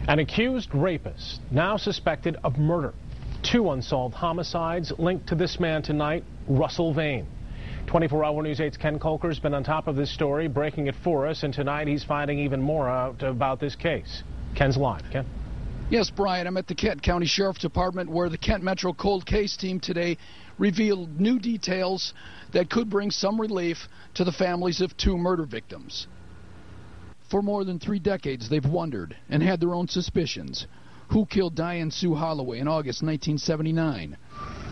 An accused rapist now suspected of murder. 2 unsolved homicides linked to this man tonight, Russell Vane. 24-Hour News 8's Ken Kolker's been on top of this story, breaking it for us, and tonight he's finding even more out about this case. Ken's live. Ken? Yes, Brian, I'm at the Kent County Sheriff's Department where the Kent Metro Cold Case Team today revealed new details that could bring some relief to the families of 2 murder victims. For more than 3 decades, they've wondered and had their own suspicions. Who killed Diane Sue Holloway in August 1979?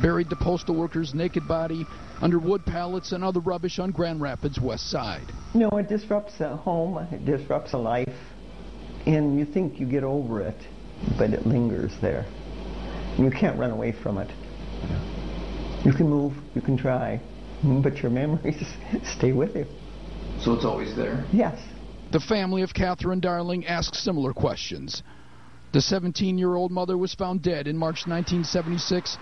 Buried the postal worker's naked body under wood pallets and other rubbish on Grand Rapids' west side. No, it disrupts a home, it disrupts a life, and you think you get over it, but it lingers there. You can't run away from it. You can move, you can try, but your memories stay with you. So it's always there? Yes. The family of Catherine Darling asked similar questions. The 17-year-old mother was found dead in March 1976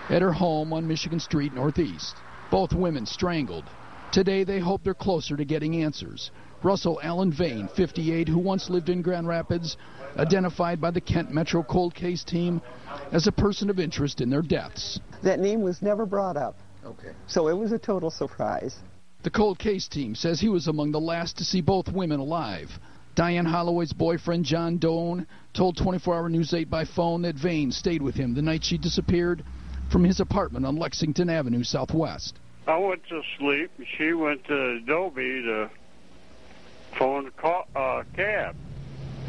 at her home on Michigan Street Northeast. Both women strangled. Today they hope they're closer to getting answers. Russell Allen Vane, 58, who once lived in Grand Rapids, identified by the Kent Metro Cold Case Team as a person of interest in their deaths. That name was never brought up. Okay. So it was a total surprise. The Cold Case Team says he was among the last to see both women alive. Diane Holloway's boyfriend, John Doan, told 24-Hour News 8 by phone that Vane stayed with him the night she disappeared from his apartment on Lexington Avenue Southwest. I went to sleep. She went to Adobe to phone a cab.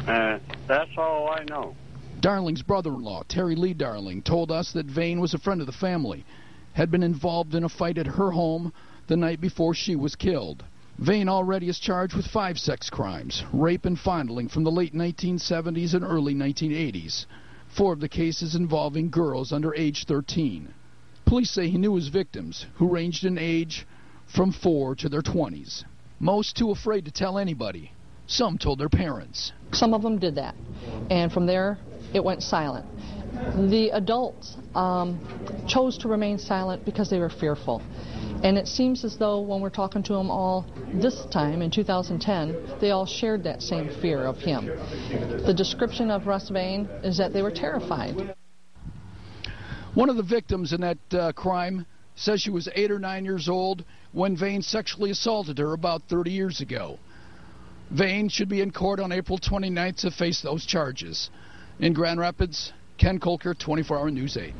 And that's all I know. Darling's brother-in-law, Terry Lee Darling, told us that Vane was a friend of the family, had been involved in a fight at her home the night before she was killed. Vane already is charged with 5 sex crimes, rape and fondling from the late 1970s and early 1980s. 4 of the cases involving girls under age 13. Police say he knew his victims, who ranged in age from 4 to their 20s. Most too afraid to tell anybody. Some told their parents. Some of them did that, and from there it went silent. The adults chose to remain silent because they were fearful. And it seems as though when we're talking to them all this time in 2010, they all shared that same fear of him. The description of Russ Vane is that they were terrified. One of the victims in that crime says she was 8 or 9 years old when Vane sexually assaulted her about 30 years ago. Vane should be in court on April 29th to face those charges. In Grand Rapids, Ken Kolker, 24-Hour News 8.